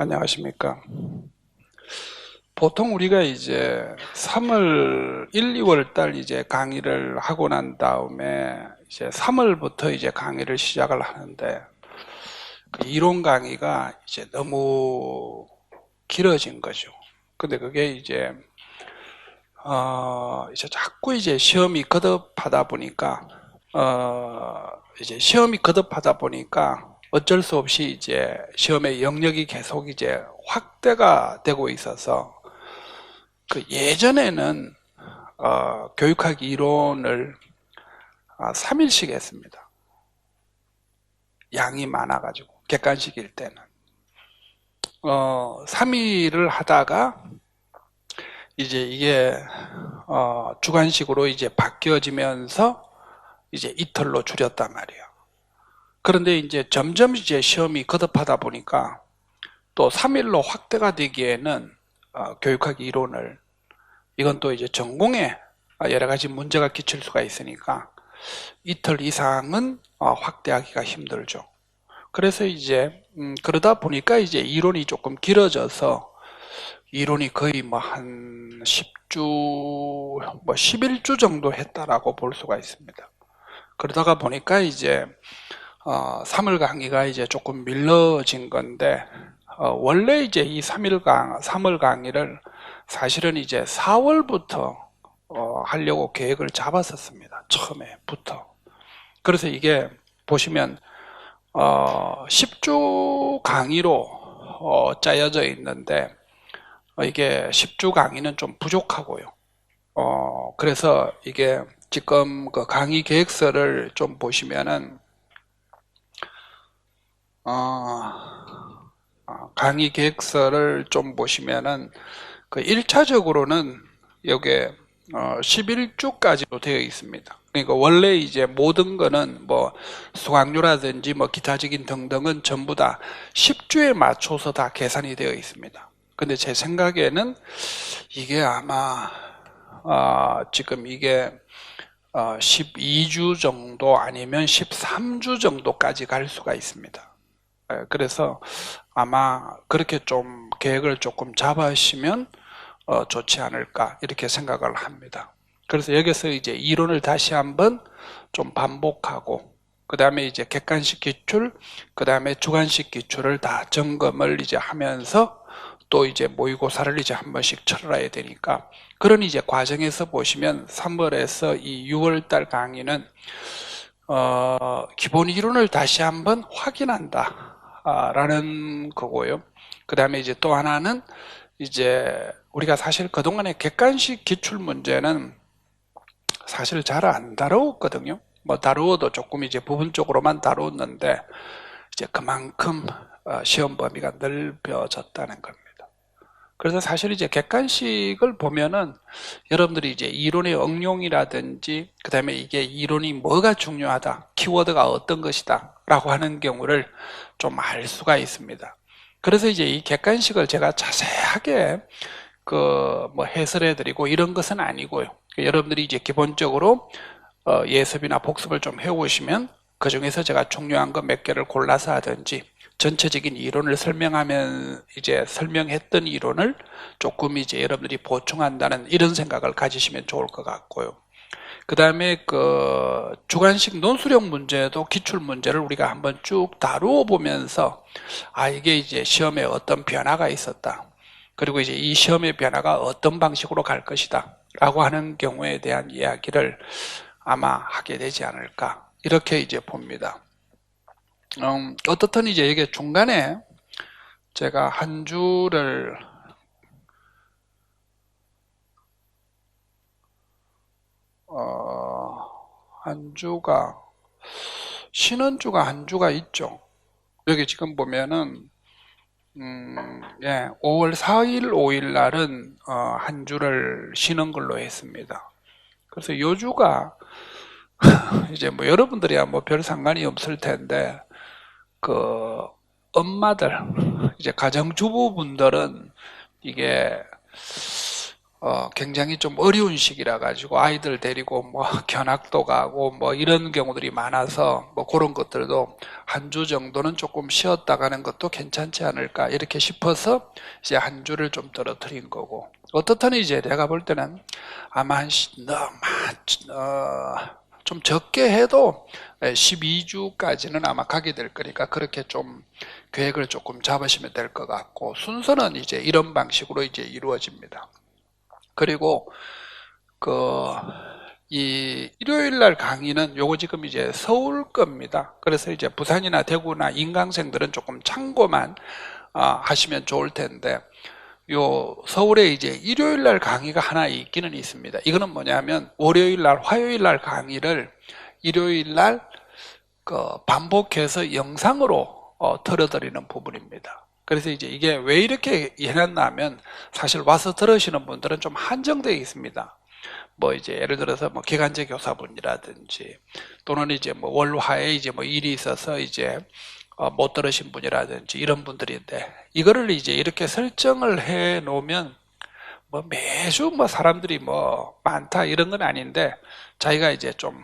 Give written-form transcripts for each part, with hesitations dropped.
안녕하십니까. 보통 우리가 이제 3월, 1, 2월 달 이제 강의를 하고 난 다음에 이제 3월부터 이제 강의를 시작을 하는데 그 이론 강의가 이제 너무 길어진 거죠. 근데 그게 이제 자꾸 이제 시험이 거듭하다 보니까 이제 시험이 거듭하다 보니까 어쩔 수 없이 이제 시험의 영역이 계속 이제 확대가 되고 있어서 그 예전에는 교육학 이론을 3일씩 했습니다. 양이 많아가지고 객관식일 때는 3일을 하다가 이제 이게 주관식으로 이제 바뀌어지면서 이제 이틀로 줄였단 말이에요. 그런데 이제 점점 이제 시험이 거듭하다 보니까 또 3일로 확대가 되기에는 교육학 이론을 이건 또 이제 전공에 여러 가지 문제가 끼칠 수가 있으니까 이틀 이상은 확대하기가 힘들죠. 그래서 이제 그러다 보니까 이제 이론이 조금 길어져서 이론이 거의 뭐 한 10주, 뭐 11주 정도 했다라고 볼 수가 있습니다. 그러다가 보니까 이제 3월 강의가 이제 조금 밀려진 건데 원래 이제 이 3월 강의를 사실은 이제 4월부터 하려고 계획을 잡았었습니다. 처음에부터. 그래서 이게 보시면 10주 강의로 짜여져 있는데 이게 10주 강의는 좀 부족하고요. 그래서 이게 지금 그 강의 계획서를 좀 보시면은 강의 계획서를 좀 보시면은 그 1차적으로는 여기에 11주까지로 되어 있습니다. 그러니까 원래 이제 모든 거는 뭐 수강료라든지 뭐 기타적인 등등은 전부 다 10주에 맞춰서 다 계산이 되어 있습니다. 근데 제 생각에는 이게 아마 지금 이게 12주 정도 아니면 13주 정도까지 갈 수가 있습니다. 그래서 아마 그렇게 좀 계획을 조금 잡으시면 좋지 않을까 이렇게 생각을 합니다. 그래서 여기서 이제 이론을 다시 한번 좀 반복하고 그 다음에 이제 객관식 기출, 그 다음에 주관식 기출을 다 점검을 이제 하면서 또 이제 모의고사를 이제 한 번씩 치러야 되니까 그런 이제 과정에서 보시면 3월에서 이 6월 달 강의는 기본 이론을 다시 한번 확인한다 라는 거고요. 그 다음에 이제 또 하나는 이제 우리가 사실 그동안에 객관식 기출 문제는 사실 잘 안 다루었거든요. 뭐 다루어도 조금 이제 부분적으로만 다루었는데 이제 그만큼 시험 범위가 넓혀졌다는 겁니다. 그래서 사실 이제 객관식을 보면은 여러분들이 이제 이론의 응용이라든지 그 다음에 이게 이론이 뭐가 중요하다, 키워드가 어떤 것이다 라고 하는 경우를 좀 알 수가 있습니다. 그래서 이제 이 객관식을 제가 자세하게 그 뭐 해설해 드리고 이런 것은 아니고요. 여러분들이 이제 기본적으로 예습이나 복습을 좀 해오시면 그 중에서 제가 중요한 거 몇 개를 골라서 하든지 전체적인 이론을 설명하면 이제 설명했던 이론을 조금 이제 여러분들이 보충한다는 이런 생각을 가지시면 좋을 것 같고요. 그 다음에 그 주관식 논술형 문제도 기출 문제를 우리가 한번 쭉 다루어 보면서 이게 이제 시험에 어떤 변화가 있었다. 그리고 이제 이 시험의 변화가 어떤 방식으로 갈 것이다. 라고 하는 경우에 대한 이야기를 아마 하게 되지 않을까. 이렇게 이제 봅니다. 어떻든 이제 이게 중간에 제가 한 주를 한 주가 쉬는 주가 한 주가 있죠. 여기 지금 보면은 5월 4일, 5일 날은 한 주를 쉬는 걸로 했습니다. 그래서 요 주가 이제 뭐 여러분들이야 뭐 별 상관이 없을 텐데 그 엄마들 이제 가정주부분들은 이게 굉장히 좀 어려운 시기라 가지고 아이들 데리고 뭐 견학도 가고 뭐 이런 경우들이 많아서 뭐 그런 것들도 한 주 정도는 조금 쉬었다 가는 것도 괜찮지 않을까 이렇게 싶어서 이제 한 주를 좀 떨어뜨린 거고, 어떻든 이제 내가 볼 때는 아마 좀 적게 해도 12주까지는 아마 가게 될 거니까 그렇게 좀 계획을 조금 잡으시면 될 것 같고, 순서는 이제 이런 방식으로 이제 이루어집니다. 그리고 이 일요일 날 강의는 요거 지금 이제 서울 겁니다. 그래서 이제 부산이나 대구나 인강생들은 조금 참고만 하시면 좋을 텐데, 요 서울에 이제 일요일 날 강의가 하나 있기는 있습니다. 이거는 뭐냐면 월요일 날, 화요일 날 강의를 일요일 날 반복해서 영상으로 틀어드리는 부분입니다. 그래서 이제 이게 왜 이렇게 해놨냐면, 사실 와서 들으시는 분들은 좀 한정되어 있습니다. 뭐 이제 예를 들어서 뭐 기간제 교사분이라든지, 또는 이제 뭐 월화에 이제 뭐 일이 있어서 이제 못 들으신 분이라든지 이런 분들인데, 이거를 이제 이렇게 설정을 해 놓으면 뭐 매주 뭐 사람들이 뭐 많다 이런 건 아닌데, 자기가 이제 좀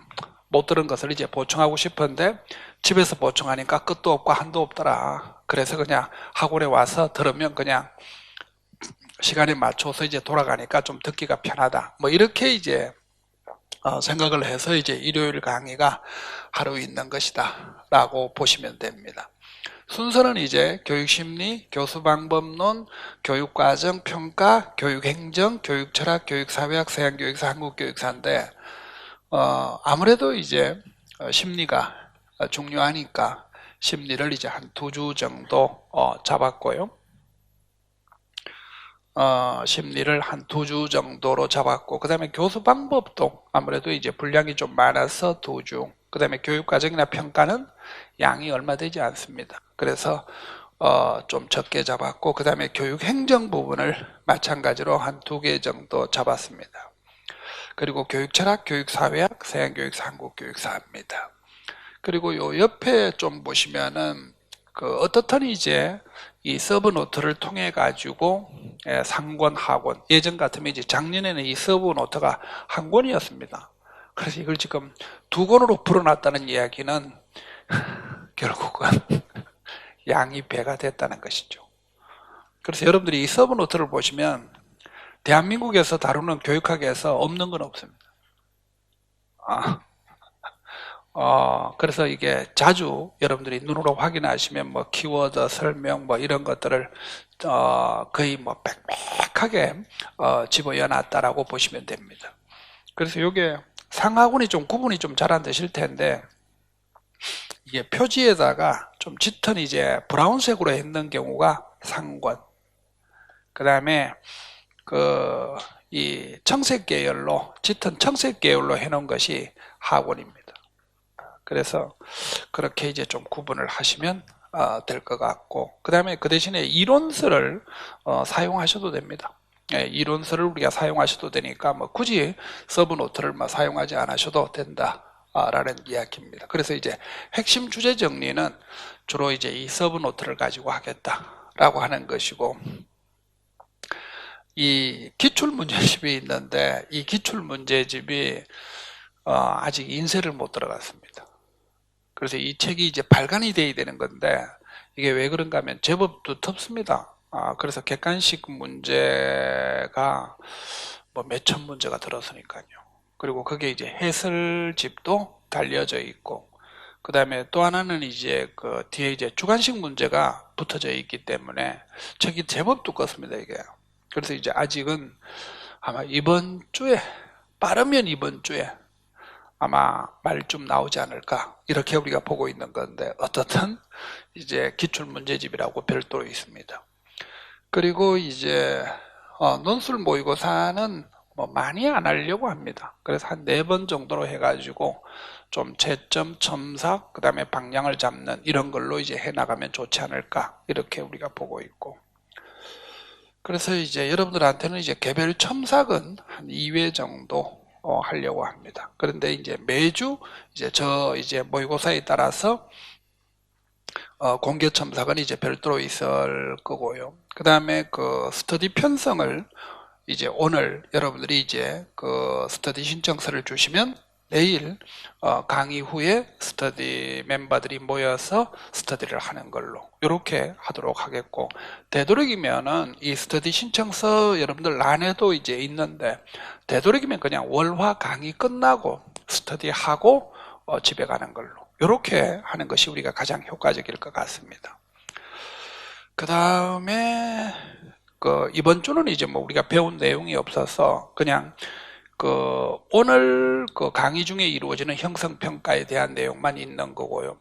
못 들은 것을 이제 보충하고 싶은데 집에서 보충하니까 끝도 없고 한도 없더라. 그래서 그냥 학원에 와서 들으면 그냥 시간에 맞춰서 이제 돌아가니까 좀 듣기가 편하다. 뭐 이렇게 이제 생각을 해서 이제 일요일 강의가 하루 있는 것이다 라고 보시면 됩니다. 순서는 이제 교육심리, 교수방법론, 교육과정, 평가, 교육행정, 교육철학, 교육사회학, 서양교육사, 한국교육사인데, 아무래도 이제 심리가 중요하니까 심리를 이제 한 2주 정도 잡았고요. 심리를 한 2주 정도로 잡았고, 그 다음에 교수 방법도 아무래도 이제 분량이 좀 많아서 2주, 그 다음에 교육과정이나 평가는 양이 얼마 되지 않습니다. 그래서 좀 적게 잡았고, 그 다음에 교육행정 부분을 마찬가지로 한 2개 정도 잡았습니다. 그리고 교육철학, 교육사회학, 서양교육사, 한국교육사입니다. 그리고 요 옆에 좀 보시면은 어떻든 이제 이 서브노트를 통해 가지고 상권, 하권, 예전 같으면 이제 작년에는 이 서브노트가 한 권이었습니다. 그래서 이걸 지금 2권으로 풀어놨다는 이야기는 결국은 양이 배가 됐다는 것이죠. 그래서 여러분들이 이 서브노트를 보시면 대한민국에서 다루는 교육학에서 없는 건 없습니다. 그래서 이게 자주 여러분들이 눈으로 확인하시면 뭐 키워드 설명 뭐 이런 것들을 거의 뭐 빽빽하게 집어넣어 놨다라고 보시면 됩니다. 그래서 이게 상하군이 좀 구분이 좀 잘 안 되실 텐데, 이게 표지에다가 좀 짙은 이제 브라운색으로 했는 경우가 상권, 그 다음에 이 청색 계열로, 짙은 청색 계열로 해놓은 것이 하권입니다. 그래서 그렇게 이제 좀 구분을 하시면 될 것 같고, 그 다음에 그 대신에 이론서를 사용하셔도 됩니다. 이론서를 우리가 사용하셔도 되니까 뭐 굳이 서브노트를 사용하지 않으셔도 된다 라는 이야기입니다. 그래서 이제 핵심 주제 정리는 주로 이제 이 서브노트를 가지고 하겠다라고 하는 것이고, 이 기출문제집이 있는데 이 기출문제집이 아직 인쇄를 못 들어갔습니다. 그래서 이 책이 이제 발간이 돼야 되는 건데, 이게 왜 그런가 하면 제법 두텁습니다. 그래서 객관식 문제가 뭐 몇천 문제가 들었으니까요. 그리고 그게 이제 해설집도 달려져 있고, 그 다음에 또 하나는 이제 뒤에 이제 주관식 문제가 붙어져 있기 때문에 책이 제법 두껍습니다, 이게. 그래서 이제 아직은 아마 이번 주에, 빠르면 이번 주에 아마 말 좀 나오지 않을까 이렇게 우리가 보고 있는 건데, 어떻든 이제 기출문제집이라고 별도로 있습니다. 그리고 이제 논술 모의고사는 뭐 많이 안 하려고 합니다. 그래서 한 4번 정도로 해가지고 좀 채점, 첨삭, 그 다음에 방향을 잡는 이런 걸로 이제 해나가면 좋지 않을까 이렇게 우리가 보고 있고, 그래서 이제 여러분들한테는 이제 개별 첨삭은 한 2회 정도 하려고 합니다. 그런데 이제 매주 이제 모의고사에 따라서 공개 첨삭은 이제 별도로 있을 거고요. 그 다음에 스터디 편성을 이제 오늘 여러분들이 이제 그 스터디 신청서를 주시면 내일 강의 후에 스터디 멤버들이 모여서 스터디를 하는 걸로 이렇게 하도록 하겠고, 되도록이면은 이 스터디 신청서 여러분들 안에도 이제 있는데, 되도록이면 그냥 월화 강의 끝나고 스터디하고 집에 가는 걸로 이렇게 하는 것이 우리가 가장 효과적일 것 같습니다. 그 다음에 이번 주는 이제 뭐 우리가 배운 내용이 없어서 그냥 오늘 강의 중에 이루어지는 형성평가에 대한 내용만 있는 거고요.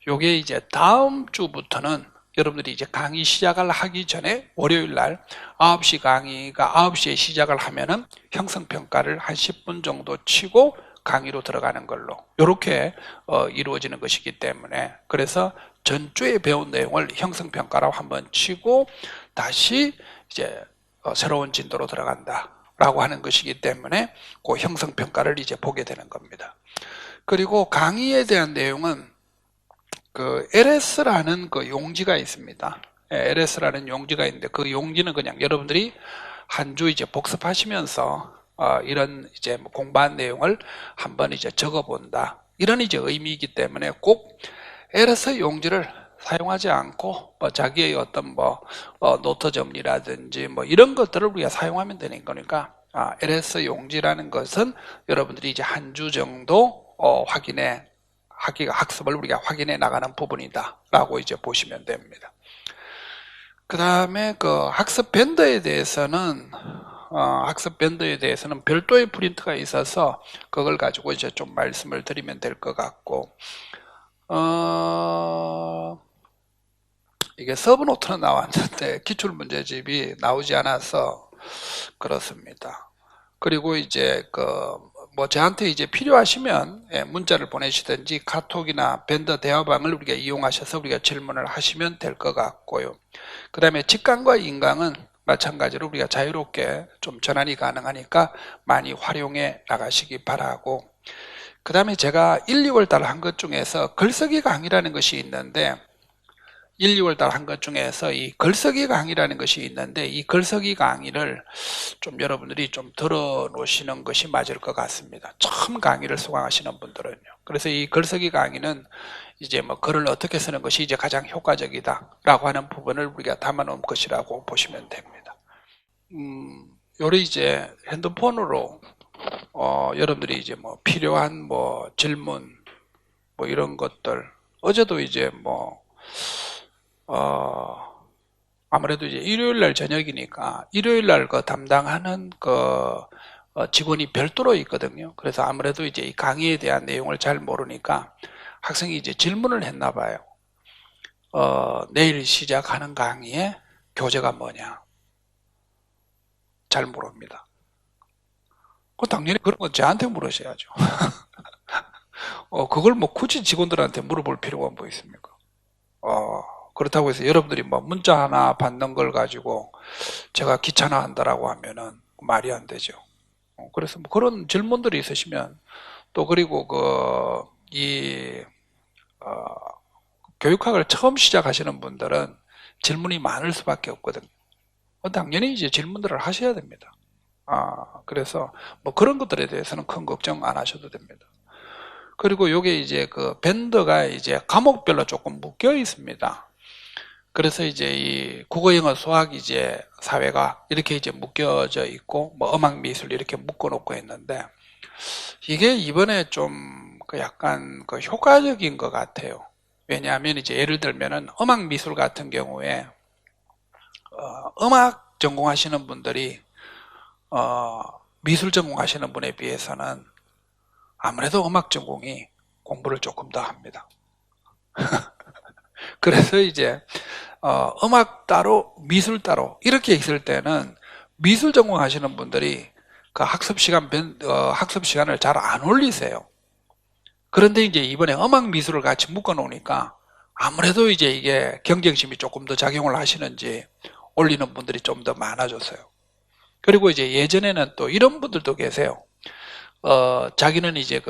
요게 이제 다음 주부터는 여러분들이 이제 강의 시작을 하기 전에 월요일 날 9시 강의가 9시에 시작을 하면은 형성평가를 한 10분 정도 치고 강의로 들어가는 걸로 이렇게 이루어지는 것이기 때문에, 그래서 전주에 배운 내용을 형성평가라고 한번 치고 다시 이제 새로운 진도로 들어간다 라고 하는 것이기 때문에 그 형성평가를 이제 보게 되는 겁니다. 그리고 강의에 대한 내용은 LS라는 용지가 있습니다. LS라는 용지가 있는데 그 용지는 그냥 여러분들이 한 주 이제 복습하시면서 이런 이제 공부한 내용을 한번 이제 적어본다, 이런 이제 의미이기 때문에 꼭 LS 용지를 사용하지 않고 자기의 어떤 노트 정리라든지 이런 것들을 우리가 사용하면 되는 거니까, LS 용지라는 것은 여러분들이 이제 한 주 정도 학습을 우리가 확인해 나가는 부분이다 라고 이제 보시면 됩니다. 그 다음에 학습 밴드에 대해서는 별도의 프린트가 있어서 그걸 가지고 이제 좀 말씀을 드리면 될 것 같고, 이게 서브노트는 나왔는데 기출문제집이 나오지 않아서 그렇습니다. 그리고 이제 저한테 이제 필요하시면 문자를 보내시든지 카톡이나 밴더 대화방을 우리가 이용하셔서 우리가 질문을 하시면 될 것 같고요. 그 다음에 직강과 인강은 마찬가지로 우리가 자유롭게 좀 전환이 가능하니까 많이 활용해 나가시기 바라고, 그 다음에 제가 1, 2월 달 한 것 중에서 글쓰기 강의라는 것이 있는데, 1, 2월 달 한 것 중에서 이 글쓰기 강의라는 것이 있는데, 이 글쓰기 강의를 좀 여러분들이 좀 들어 놓으시는 것이 맞을 것 같습니다. 처음 강의를 수강하시는 분들은요. 그래서 이 글쓰기 강의는 이제 글을 어떻게 쓰는 것이 이제 가장 효과적이다 라고 하는 부분을 우리가 담아 놓은 것이라고 보시면 됩니다. 요리 이제 핸드폰으로 여러분들이 이제 필요한 질문 이런 것들, 어제도 이제 아무래도 이제 일요일 날 저녁이니까 일요일 날 담당하는 직원이 별도로 있거든요. 그래서 아무래도 이제 이 강의에 대한 내용을 잘 모르니까 학생이 이제 질문을 했나 봐요. 내일 시작하는 강의의 교재가 뭐냐? 잘 모릅니다. 당연히 그런 건 저한테 물으셔야죠. 그걸 굳이 직원들한테 물어볼 필요가 뭐 있습니까? 그렇다고 해서 여러분들이 문자 하나 받는 걸 가지고 제가 귀찮아한다라고 하면은 말이 안 되죠. 그래서 그런 질문들이 있으시면, 또 그리고 교육학을 처음 시작하시는 분들은 질문이 많을 수밖에 없거든요. 당연히 이제 질문들을 하셔야 됩니다. 그래서 그런 것들에 대해서는 큰 걱정 안 하셔도 됩니다. 그리고 요게 이제 밴드가 이제 과목별로 조금 묶여 있습니다. 그래서 이제 이 국어, 영어, 수학, 이제 사회가 이렇게 이제 묶여져 있고, 음악, 미술 이렇게 묶어 놓고 있는데, 이게 이번에 좀 약간 효과적인 것 같아요. 왜냐하면 이제 예를 들면은 음악, 미술 같은 경우에 음악 전공하시는 분들이 미술 전공하시는 분에 비해서는 아무래도 음악 전공이 공부를 조금 더 합니다. 그래서 이제 음악 따로 미술 따로 이렇게 있을 때는 미술 전공하시는 분들이 학습 시간을 잘 안 올리세요. 그런데 이제 이번에 음악 미술을 같이 묶어 놓으니까 아무래도 이제 이게 경쟁심이 조금 더 작용을 하시는지 올리는 분들이 좀 더 많아졌어요. 그리고 이제 예전에는 또 이런 분들도 계세요. 자기는 이제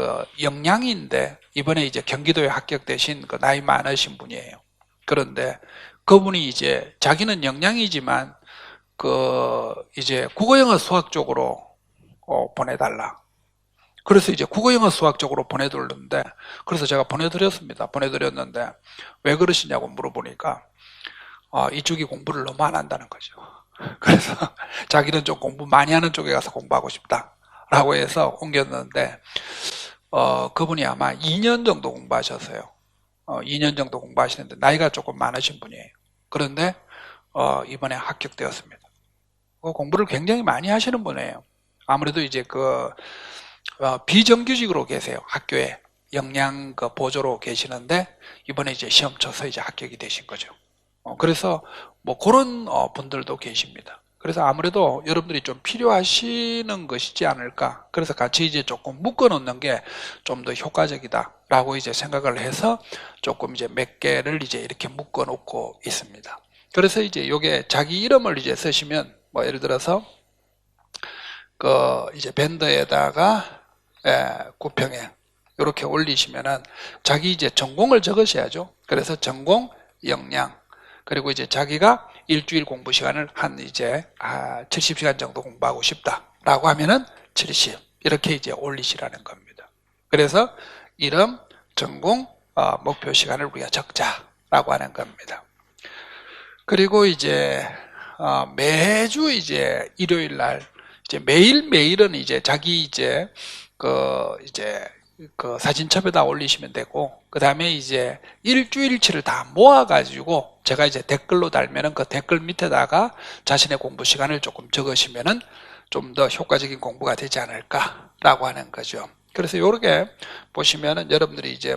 영양인데 이번에 이제 경기도에 합격되신 나이 많으신 분이에요. 그런데 그분이 이제 자기는 영양이지만 이제 국어, 영어, 수학 쪽으로 보내달라. 그래서 이제 국어, 영어, 수학 쪽으로 보내드렸는데, 그래서 제가 보내드렸습니다. 보내드렸는데, 왜 그러시냐고 물어보니까, 이쪽이 공부를 너무 안 한다는 거죠. 그래서 자기는 좀 공부 많이 하는 쪽에 가서 공부하고 싶다. 라고 해서 옮겼는데, 그분이 아마 2년 정도 공부하셨어요. 2년 정도 공부하시는데, 나이가 조금 많으신 분이에요. 그런데, 이번에 합격되었습니다. 공부를 굉장히 많이 하시는 분이에요. 아무래도 이제 비정규직으로 계세요. 학교에 역량 보조로 계시는데 이번에 이제 시험 쳐서 이제 합격이 되신 거죠. 그래서 뭐 그런 분들도 계십니다. 그래서 아무래도 여러분들이 좀 필요하시는 것이지 않을까. 그래서 같이 이제 조금 묶어 놓는 게 좀 더 효과적이다라고 이제 생각을 해서 조금 이제 몇 개를 이제 이렇게 묶어 놓고 있습니다. 그래서 이제 요게 자기 이름을 이제 쓰시면 뭐 예를 들어서 이제 밴더에다가 구평에 이렇게 올리시면은 자기 이제 전공을 적으셔야죠. 그래서 전공, 역량, 그리고 이제 자기가 일주일 공부 시간을 한 이제 70시간 정도 공부하고 싶다라고 하면은 70 이렇게 이제 올리시라는 겁니다. 그래서 이름, 전공, 목표 시간을 우리가 적자라고 하는 겁니다. 그리고 이제 매주 이제 일요일 날 이제 매일매일은 이제 자기 이제 사진첩에다 올리시면 되고, 그 다음에 이제 일주일치를 다 모아가지고 제가 이제 댓글로 달면은 그 댓글 밑에다가 자신의 공부 시간을 조금 적으시면은 좀 더 효과적인 공부가 되지 않을까라고 하는 거죠. 그래서 요렇게 보시면은 여러분들이 이제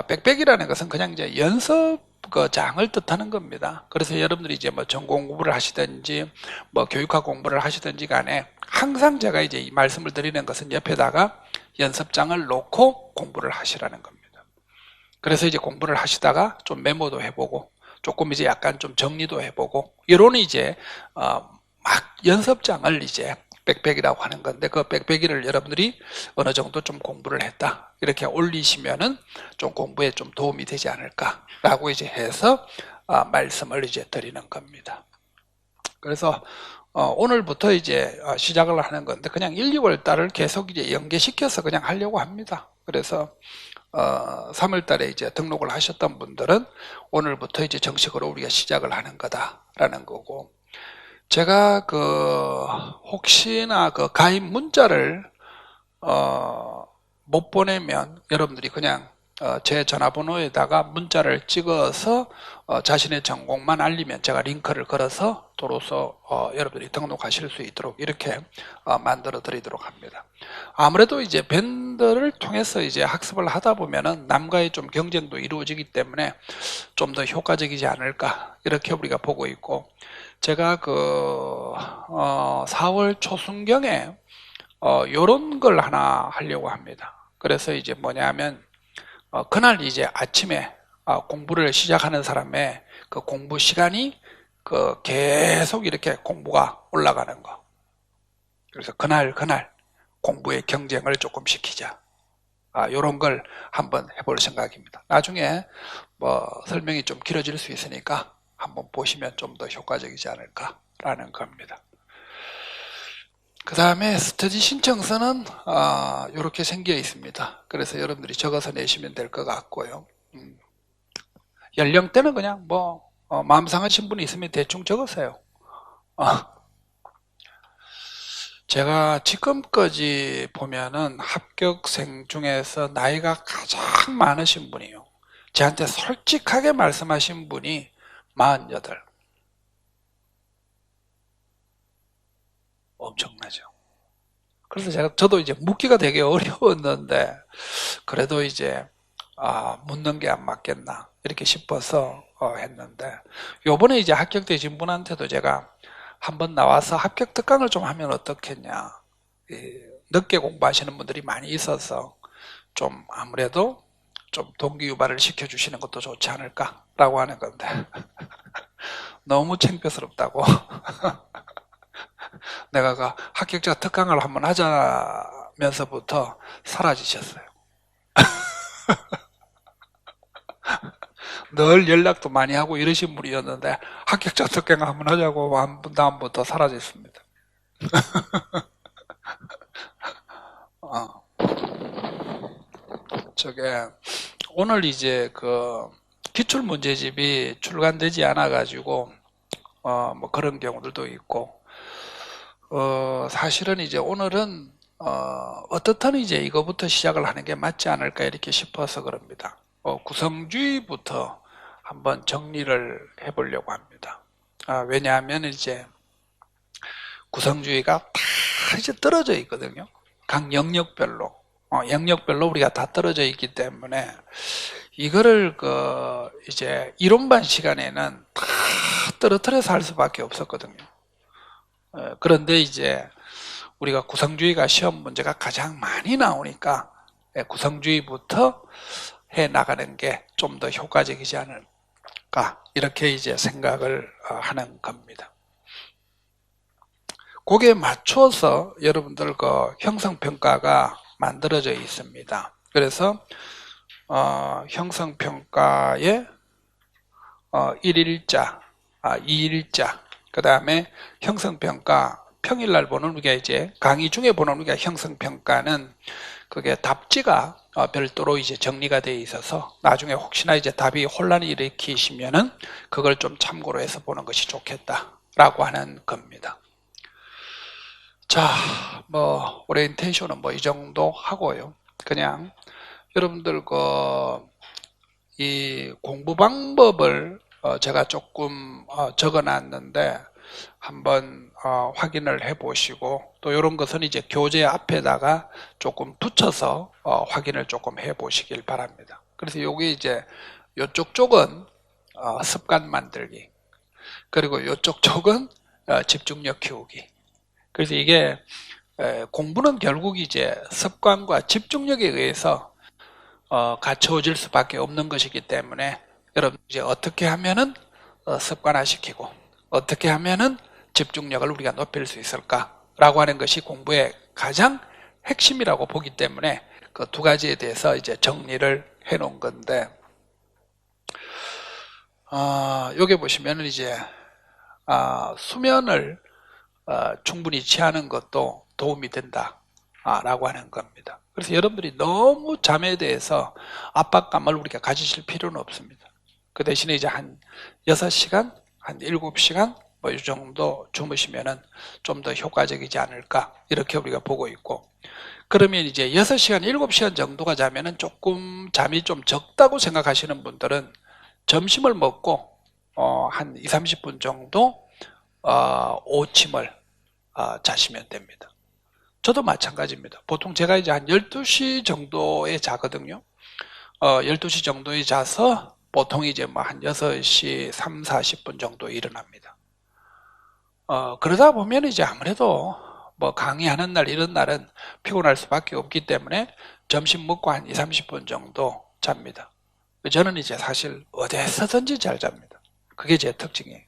백백이라는 것은 그냥 이제 연습 장을 뜻하는 겁니다. 그래서 여러분들이 이제 뭐 전공 공부를 하시든지 뭐 교육학 공부를 하시든지 간에 항상 제가 이제 이 말씀을 드리는 것은 옆에다가 연습장을 놓고 공부를 하시라는 겁니다. 그래서 이제 공부를 하시다가 좀 메모도 해보고 조금 이제 약간 좀 정리도 해보고 이런 이제 막 연습장을 이제 백백이라고 하는 건데, 그 백백이를 여러분들이 어느 정도 좀 공부를 했다 이렇게 올리시면은 좀 공부에 좀 도움이 되지 않을까라고 이제 해서 말씀을 이제 드리는 겁니다. 그래서 오늘부터 이제 시작을 하는 건데 그냥 1, 2월 달을 계속 이제 연계시켜서 그냥 하려고 합니다. 그래서 3월 달에 이제 등록을 하셨던 분들은 오늘부터 이제 정식으로 우리가 시작을 하는 거다라는 거고, 제가 혹시나 가입 문자를 못 보내면 여러분들이 그냥 제 전화번호에다가 문자를 찍어서 자신의 전공만 알리면 제가 링크를 걸어서 도로서 여러분들이 등록하실 수 있도록 이렇게 만들어 드리도록 합니다. 아무래도 이제 밴드를 통해서 이제 학습을 하다 보면은 남과의 좀 경쟁도 이루어지기 때문에 좀 더 효과적이지 않을까 이렇게 우리가 보고 있고, 제가 4월 초순경에 요런 걸 하나 하려고 합니다. 그래서 이제 뭐냐면 그날 이제 아침에 공부를 시작하는 사람의 그 공부 시간이 계속 이렇게 공부가 올라가는 거. 그래서 그날 공부의 경쟁을 조금 시키자. 요런 걸 한번 해볼 생각입니다. 나중에 설명이 좀 길어질 수 있으니까 한번 보시면 좀 더 효과적이지 않을까라는 겁니다. 그 다음에 스터디 신청서는 이렇게 생겨 있습니다. 그래서 여러분들이 적어서 내시면 될 것 같고요. 연령대는 그냥 마음 상하신 분이 있으면 대충 적으세요. 제가 지금까지 보면은 합격생 중에서 나이가 가장 많으신 분이에요. 저한테 솔직하게 말씀하신 분이 48. 엄청나죠. 그래서 저도 이제 묻기가 되게 어려웠는데 그래도 이제 묻는 게 안 맞겠나 이렇게 싶어서 했는데, 요번에 이제 합격되신 분한테도 제가 한번 나와서 합격 특강을 좀 하면 어떻겠냐, 늦게 공부하시는 분들이 많이 있어서 좀 아무래도 좀 동기 유발을 시켜주시는 것도 좋지 않을까라고 하는 건데 너무 창피스럽다고 내가 합격자 특강을 한번 하자면서부터 사라지셨어요. 늘 연락도 많이 하고 이러신 분이었는데 합격자 특강 한번 하자고 한 분 다음부터 사라졌습니다. 어, 저게 오늘 이제 그 기출 문제집이 출간되지 않아 가지고 뭐 그런 경우들도 있고 사실은 이제 오늘은 어떻든 이제 이거부터 시작을 하는 게 맞지 않을까 이렇게 싶어서 그럽니다. 구성주의부터 한번 정리를 해보려고 합니다. 왜냐하면 이제 구성주의가 다 이제 떨어져 있거든요. 각 영역별로. 영역별로 우리가 다 떨어져 있기 때문에 이거를 이제 이론반 시간에는 다 떨어뜨려서 할 수밖에 없었거든요. 그런데 이제 우리가 구성주의가 시험 문제가 가장 많이 나오니까 구성주의부터 해 나가는 게 좀 더 효과적이지 않을까 이렇게 이제 생각을 하는 겁니다. 거기에 맞춰서 여러분들 그 형성평가가 만들어져 있습니다. 그래서 형성평가에 1일자, 2일자, 그 다음에 형성평가 평일날 보는 우리가 이제 강의 중에 보는 우리가 형성평가는 그게 답지가 별도로 이제 정리가 되어 있어서 나중에 혹시나 이제 답이 혼란을 일으키시면은 그걸 좀 참고로 해서 보는 것이 좋겠다라고 하는 겁니다. 자, 뭐 오리엔테이션은 뭐 이 정도 하고요. 그냥 여러분들 이 공부 방법을 제가 조금 적어놨는데 한번 확인을 해보시고 또 이런 것은 이제 교재 앞에다가 조금 붙여서 확인을 조금 해보시길 바랍니다. 그래서 여기 이제 이쪽 쪽은 습관 만들기 그리고 이쪽 쪽은 집중력 키우기. 그래서 이게 공부는 결국 이제 습관과 집중력에 의해서 갖춰질 수밖에 없는 것이기 때문에 여러분 이제 어떻게 하면은 습관화시키고 어떻게 하면은 집중력을 우리가 높일 수 있을까라고 하는 것이 공부의 가장 핵심이라고 보기 때문에 그 두 가지에 대해서 이제 정리를 해 놓은 건데 여기 보시면은 이제 수면을 충분히 취하는 것도 도움이 된다 라고 하는 겁니다. 그래서 여러분들이 너무 잠에 대해서 압박감을 우리가 가지실 필요는 없습니다. 그 대신에 이제 한 6시간, 한 7시간 뭐 이 정도 주무시면은 좀 더 효과적이지 않을까 이렇게 우리가 보고 있고 그러면 이제 6시간, 7시간 정도가 자면은 조금 잠이 좀 적다고 생각하시는 분들은 점심을 먹고 한 2, 30분 정도 오침을 자시면 됩니다. 저도 마찬가지입니다. 보통 제가 이제 한 12시 정도에 자거든요. 12시 정도에 자서 보통 이제 뭐 한 6시 3, 40분 정도 일어납니다. 그러다 보면 이제 아무래도 뭐 강의하는 날 이런 날은 피곤할 수밖에 없기 때문에 점심 먹고 한 2, 30분 정도 잡니다. 저는 이제 사실 어디서든지 잘 잡니다. 그게 제 특징이에요.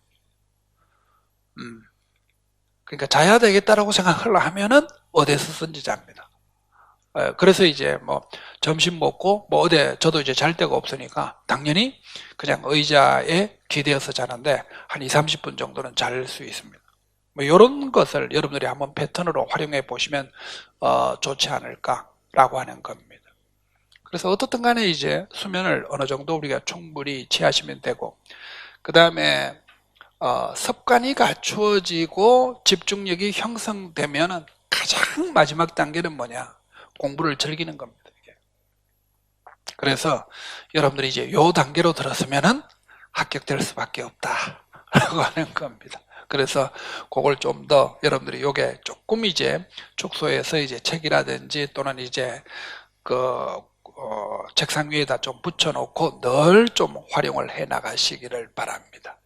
그러니까 자야 되겠다라고 생각을 하면은 어디서든지 잡니다. 그래서 이제 뭐 점심 먹고 뭐 저도 이제 잘 데가 없으니까 당연히 그냥 의자에 기대어서 자는데 한 2, 30분 정도는 잘 수 있습니다. 뭐 이런 것을 여러분들이 한번 패턴으로 활용해 보시면 좋지 않을까라고 하는 겁니다. 그래서 어떻든 간에 이제 수면을 어느 정도 우리가 충분히 취하시면 되고 그 다음에 습관이 갖추어지고 집중력이 형성되면은 가장 마지막 단계는 뭐냐? 공부를 즐기는 겁니다. 이게. 그래서 여러분들이 이제 요 단계로 들었으면은 합격될 수밖에 없다라고 하는 겁니다. 그래서 그걸 좀 더 여러분들이 요게 조금 이제 축소해서 이제 책이라든지 또는 이제 책상 위에다 좀 붙여놓고 늘 좀 활용을 해 나가시기를 바랍니다.